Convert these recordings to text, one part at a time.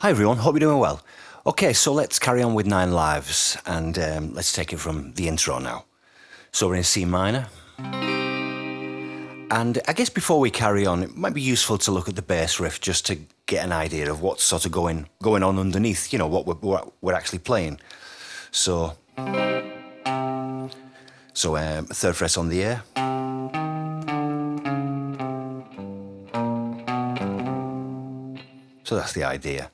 Hi everyone, hope you're doing well. Okay, so let's carry on with 9 Lives and let's take it from the intro now. So we're in C minor. And I guess before we carry on, it might be useful to look at the bass riff just to get an idea of what's sort of going on underneath, you know, what we're actually playing. So 3rd fret on the A. So that's the idea.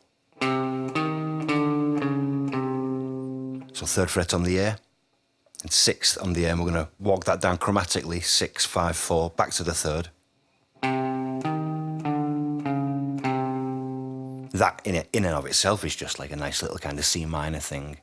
So 3rd fret on the A and 6th on the A, and we're going to walk that down chromatically, 6, 5, 4, back to the 3rd. That in and of itself is just like a nice little kind of C minor thing.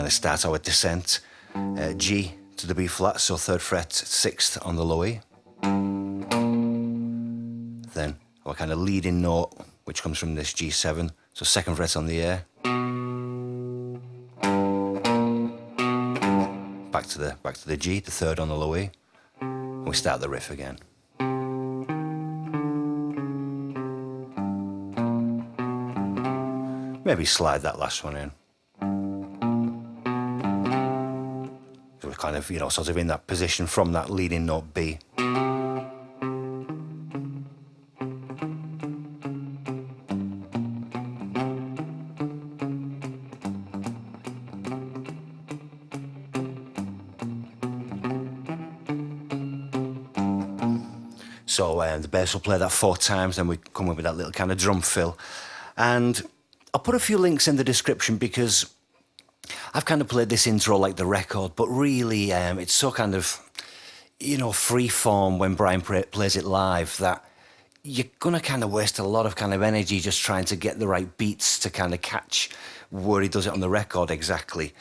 Start our descent, G to the B flat, so 3rd fret, 6th on the low E. Then our kind of leading note, which comes from this G7, so 2nd fret on the A. Back to the G, the 3rd on the low E. And we start the riff again. Maybe slide that last one in. We're kind of, you know, sort of in that position from that leading note B. So the bass will play that 4 times, then we come up with that little kind of drum fill. And I'll put a few links in the description because I've kind of played this intro like the record, but really it's so kind of, you know, free form when Brian plays it live that you're going to kind of waste a lot of kind of energy just trying to get the right beats to kind of catch where he does it on the record exactly.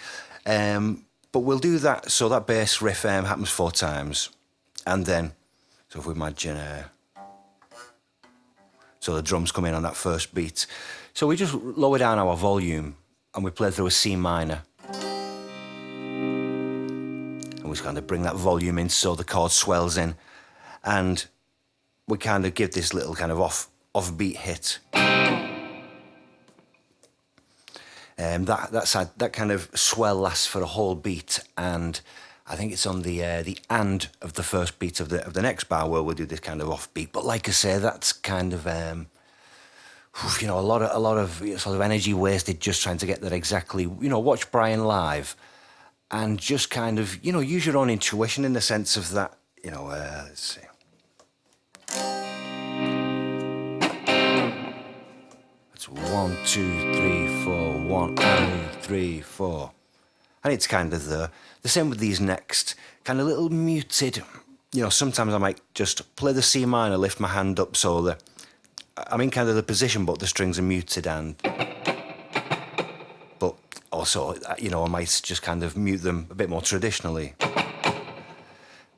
But we'll do that. So that bass riff happens 4 times. And then, so if we imagine, so the drums come in on that first beat. So we just lower down our volume and we play through a C minor. And we just kind of bring that volume in so the chord swells in. And we kind of give this little kind of offbeat hit. That kind of swell lasts for a whole beat, and I think it's on the and of the first beat of the next bar where we'll do this kind of offbeat. But like I say, that's kind of you know, a lot of sort of energy wasted just trying to get that exactly. You know, watch Brian live, and just kind of, you know, use your own intuition in the sense of that. You know, let's see. It's 1, 2, 3, 4, 1, 2, 3, 4, and it's kind of the same with these next kind of little muted. You know, sometimes I might just play the C minor, lift my hand up so I'm in kind of the position, but the strings are muted, but also, you know, I might just kind of mute them a bit more traditionally.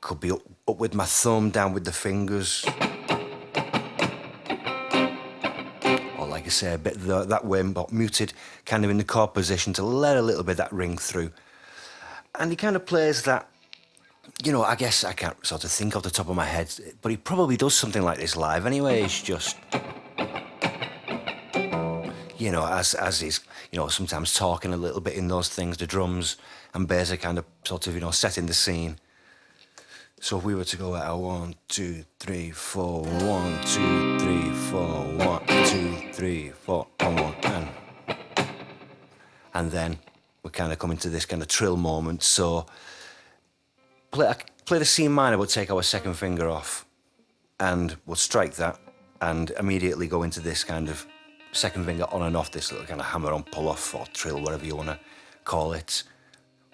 Could be up with my thumb, down with the fingers. Or like I say, a bit that way, but muted, kind of in the chord position to let a little bit of that ring through. And he kind of plays that, you know, I guess I can't sort of think off the top of my head, but he probably does something like this live anyway. It's just, you know, as he's, you know, sometimes talking a little bit in those things, the drums and bass are kind of sort of, you know, setting the scene. So if we were to go at a 1, 2, 3, 4, 1, 2, 3, 4, 1, 2, 3, 4, 1, and then we're kind of coming to this kind of trill moment. So play the C minor, but take our 2nd finger off, and we'll strike that, and immediately go into this kind of 2nd finger on and off, this little kind of hammer-on pull-off or trill, whatever you want to call it.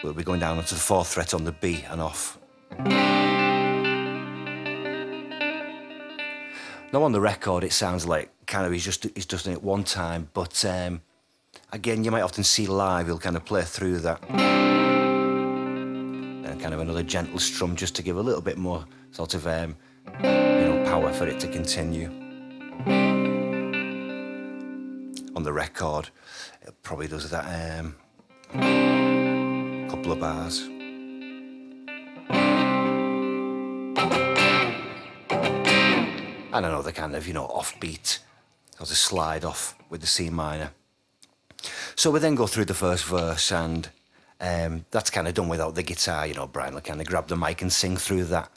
We'll be going down onto the 4th fret on the B and off. Now on the record, it sounds like kind of he's just doing it one time, but again, you might often see live, he'll kind of play through that. And kind of another gentle strum just to give a little bit more sort of, you know, power for it to continue. on the record. It probably does that couple of bars. And another kind of, offbeat, sort of slide off with the C minor. So we then go through the first verse, and that's kind of done without the guitar. Brian will kind of grab the mic and sing through that.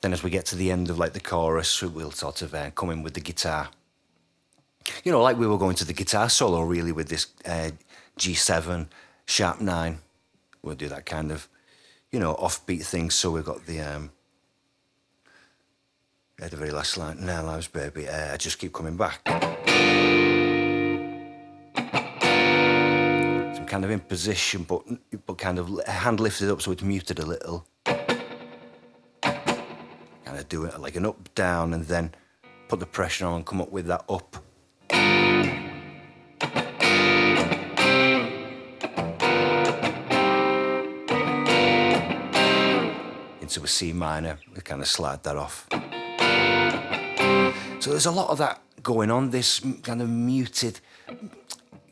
Then as we get to the end of like the chorus, we'll sort of come in with the guitar. Like we were going to the guitar solo really with this G7, sharp 9. We'll do that kind of, offbeat thing. So we've got the very last line, "Now lives, baby, I just keep coming back." Some kind of in position, but kind of hand lifted up so it's muted a little. Kind of do it like an up, down, and then put the pressure on and come up with that up. Into a C minor, we kind of slide that off. So there's a lot of that going on, this kind of muted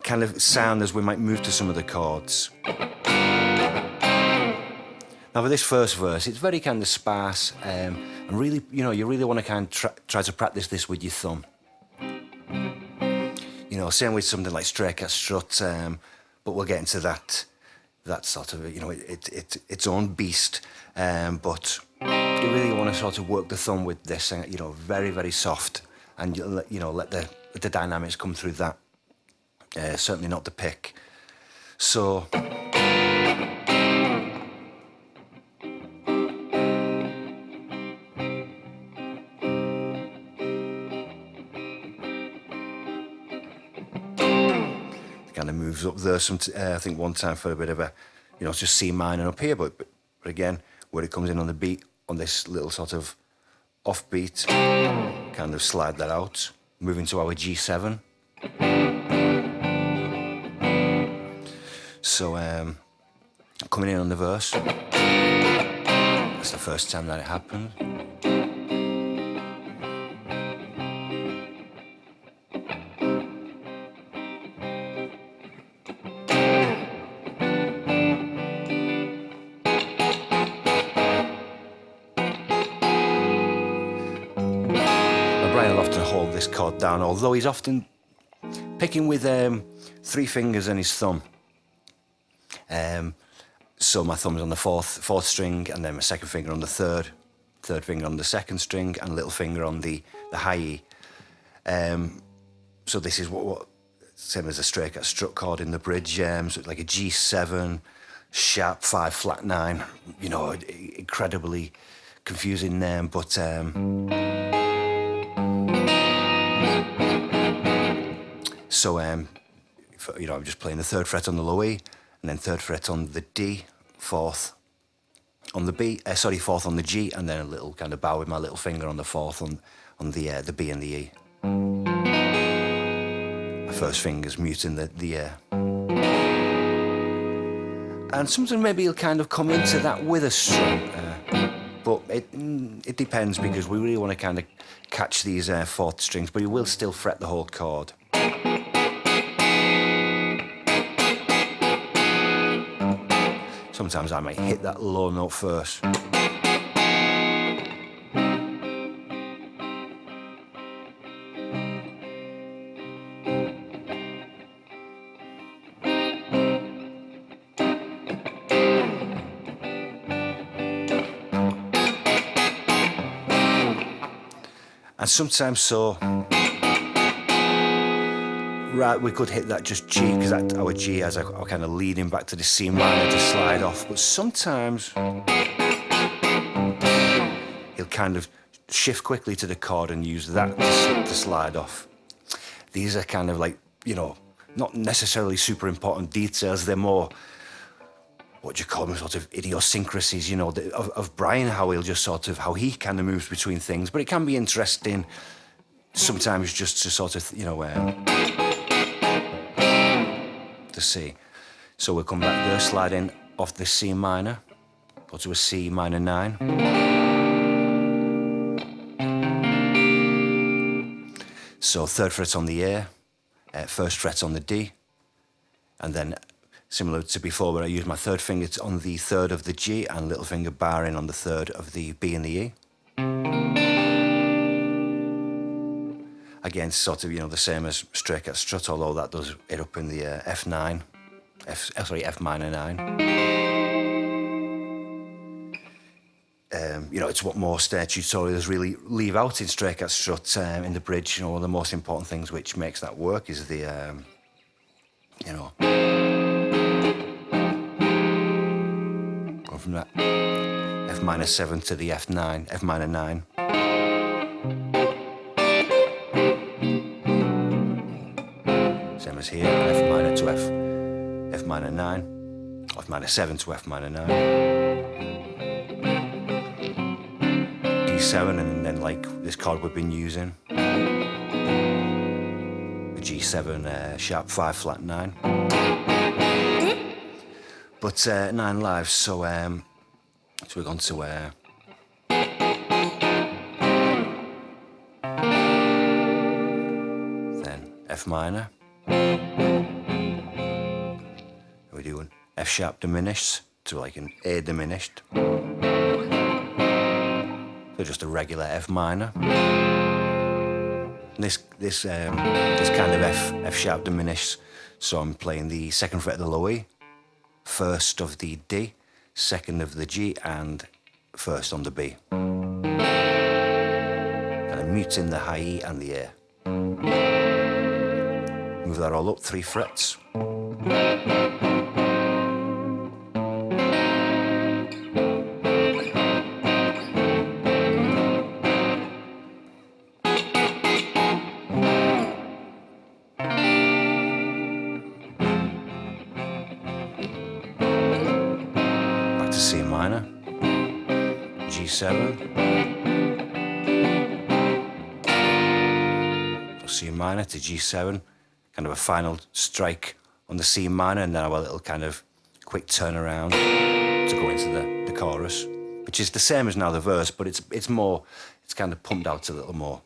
kind of sound as we might move to some of the chords. Now for this first verse, it's very kind of sparse, and really, you really want to kind of try to practice this with your thumb. Same with something like Stray Cat Strut, but we'll get into that sort of, its own beast. But you really want to sort of work the thumb with this, very, very soft, and let the dynamics come through that. Certainly not the pick. So. Kind of moves up there. I think one time for a bit of a, just C minor up here, but again, where it comes in on the beat, on this little sort of offbeat, kind of slide that out, moving to our G7. So coming in on the verse, that's the first time that it happened. Brian will often hold this chord down, although he's often picking with 3 fingers and his thumb. So my thumb's on the fourth string, and then my second finger on the third finger on the second string, and little finger on the high E. So this is what same as a Stray Cat Strut chord in the bridge. So it's like a G7, sharp 5, flat 9. Incredibly confusing name, but. So, I'm just playing the 3rd fret on the low E, and then 3rd fret on the D, 4th on the B, 4th on the G, and then a little kind of bow with my little finger on the 4th on the B and the E. My first finger's muting the and sometimes maybe you'll kind of come into that with a strum, but it depends, because we really want to kind of catch these 4th strings, but you will still fret the whole chord. Sometimes I might hit that low note first. And sometimes right, we could hit that just G, because our G has a kind of leading back to the C minor to slide off. But sometimes he'll kind of shift quickly to the chord and use that to slide off. These are kind of like, not necessarily super important details. They're more, what do you call them, sort of idiosyncrasies, of Brian, how he kind of moves between things. But it can be interesting sometimes just to sort of, to see. So we'll come back there, slide in off the C minor, go to a C minor 9. So 3rd fret on the A, first fret on the D, and then similar to before where I use my third finger on the third of the G and little finger barring on the third of the B and the E. Again, sort of, you know, the same as straight cat strut, although that does it up in the F9, F minor 9. You know, it's what most tutorials really leave out in straight cat strut in the bridge. You know, one of the most important things which makes that work is the, you know, going from that F minor 7 to the F9, F minor 9. Same as here, F minor to F minor 9, F minor 7 to F minor 9, D7, and then like this chord we've been using, the G7 sharp 5 flat 9, but 9 lives. So we're going to then F minor. We're doing F sharp diminished to like an A diminished. So just a regular F minor. This kind of F sharp diminished. So I'm playing the second fret of the low E, first of the D, second of the G, and first on the B. Kind of muting the high E and the A. Move that all up 3 frets. Back to C minor, G7. So C minor to G7. Kind of a final strike on the C minor, and then a little kind of quick turnaround to go into the chorus, which is the same as now the verse, but it's kind of pumped out a little more.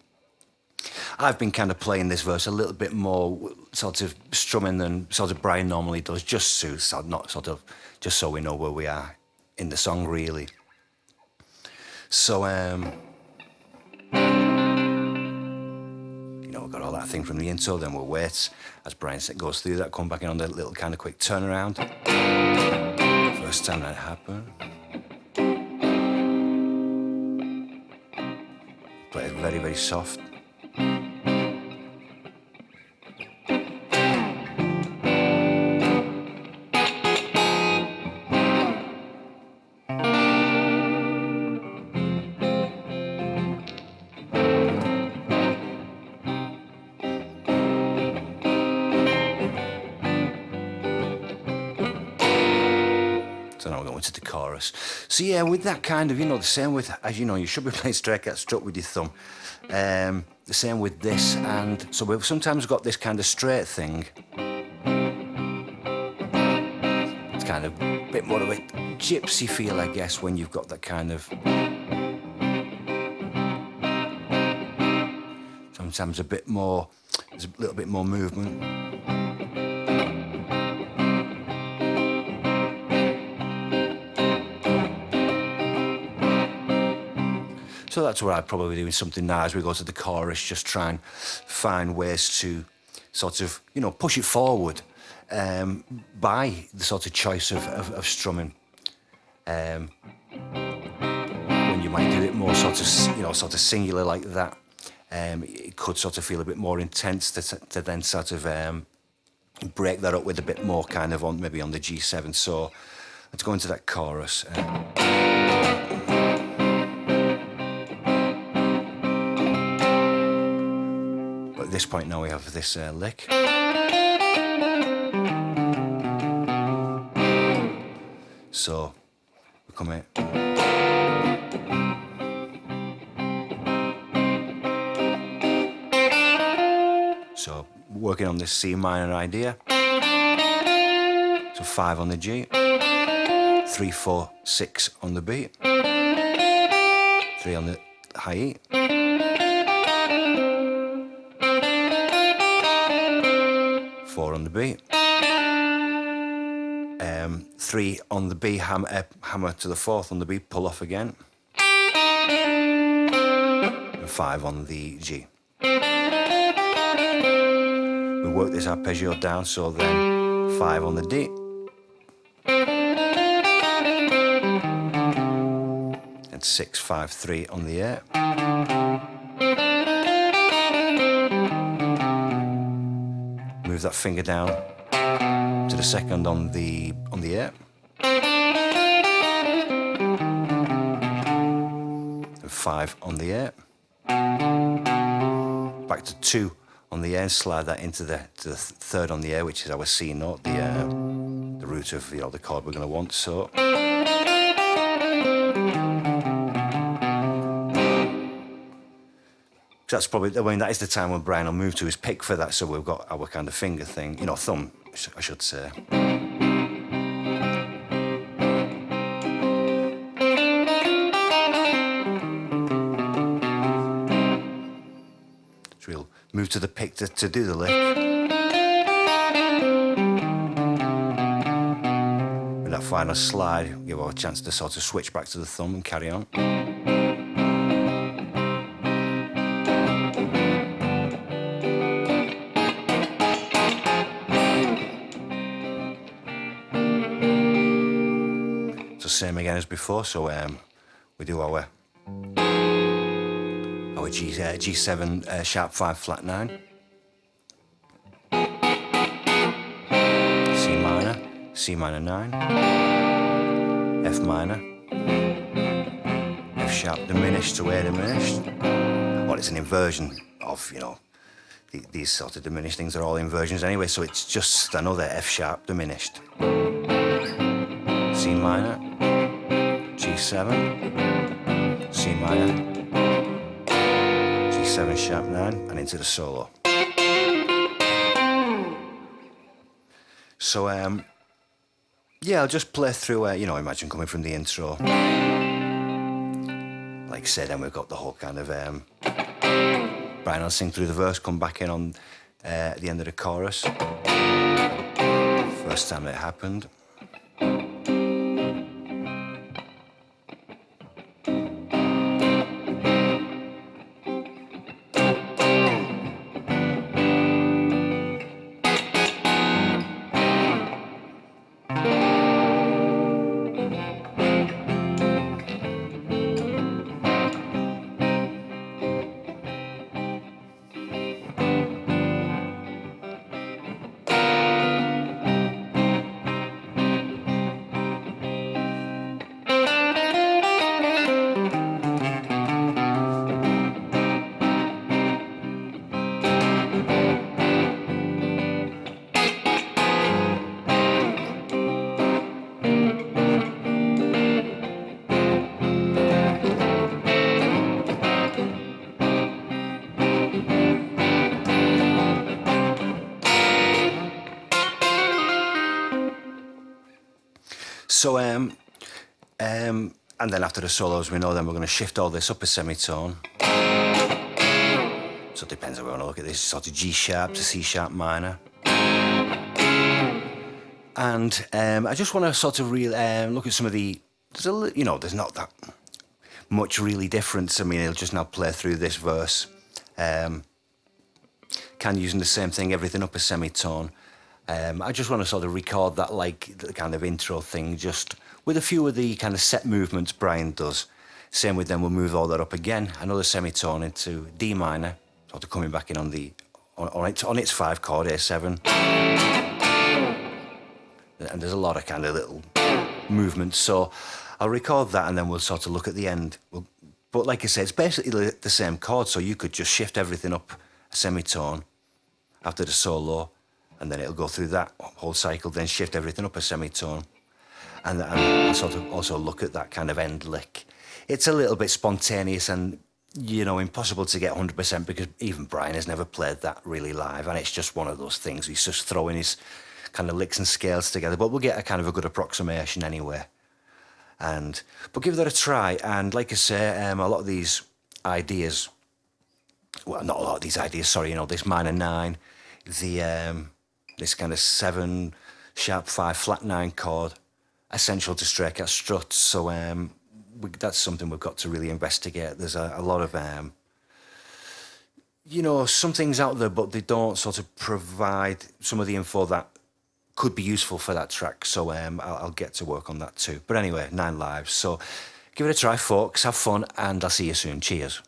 I've been kind of playing this verse a little bit more sort of strumming than sort of Brian normally does, just so we know where we are in the song really. So we've got all that thing from the intro, then we'll wait as Brian goes through that, come back in on the little kind of quick turnaround. First time that happened. Play it very, very soft. So now we're going to the chorus. So yeah, with that kind of, the same with, as you know, you should be playing straight cat strut with your thumb. The same with this, and so we've sometimes got this kind of straight thing. It's kind of a bit more of a gypsy feel, I guess, when you've got that kind of... Sometimes a bit more, there's a little bit more movement. So that's what I'd probably be doing something now as we go to the chorus, just try and find ways to sort of, push it forward by the sort of choice of strumming. When you might do it more sort of singular like that, it could sort of feel a bit more intense to then sort of break that up with a bit more kind of maybe on the G7. So let's go into that chorus. At this point now we have this lick. So we come in. So working on this C minor idea. So 5 on the G, 3, 4, 6 on the B, 3 on the high E. 4 on the B, 3 on the B, hammer to the 4th on the B, pull off again, and 5 on the G. We work this arpeggio down, so then 5 on the D, and 6, 5, 3 on the A. Move that finger down to the 2nd on the A, and 5 on the A. Back to 2 on the A, and slide that into the 3rd on the A, which is our C note, the root of the chord we're going to want. So that's probably, I mean, that is the time when Brian will move to his pick for that, so we've got our kind of finger thing, thumb, I should say. So we'll move to the pick to do the lick. With that final slide, give our chance to sort of switch back to the thumb and carry on. Same again as before, so we do our G7 sharp 5 flat 9, C minor 9, F minor, F sharp diminished to A diminished. Well, it's an inversion of, these sort of diminished things are all inversions anyway, so it's just another F sharp diminished. C minor, G7, C minor, G7 sharp 9, and into the solo. So, yeah, I'll just play through, imagine coming from the intro. Like I said, then we've got the whole kind of, Brian will sing through the verse, come back in on at the end of the chorus. First time that it happened. So, and then after the solos, we know then we're going to shift all this up a semitone. So it depends how we want to look at this, sort of G sharp to C sharp minor. And I just want to sort of look at some of the, there's not that much really difference. I mean, it'll just now play through this verse. Kind of using the same thing, everything up a semitone. I just want to sort of record that, like, the kind of intro thing, just with a few of the kind of set movements Brian does. Same with them, we'll move all that up again, another semitone into D minor, sort of coming back in on its 5 chord, A7. And there's a lot of kind of little movements, so I'll record that and then we'll sort of look at the end. But like I said, it's basically the same chord, so you could just shift everything up a semitone after the solo, and then it'll go through that whole cycle, then shift everything up a semitone, and sort of also look at that kind of end lick. It's a little bit spontaneous and, impossible to get 100% because even Brian has never played that really live, and it's just one of those things. He's just throwing his kind of licks and scales together, but we'll get a kind of a good approximation anyway. But give that a try, and like I say, a lot of these ideas, well, not a lot of these ideas, sorry, this minor 9, the this kind of 7 sharp 5 flat 9 chord, essential to stray cat struts. So that's something we've got to really investigate. There's a lot of some things out there, but they don't sort of provide some of the info that could be useful for that track. So I'll get to work on that too. But anyway, 9 lives. So give it a try, folks. Have fun, and I'll see you soon. Cheers.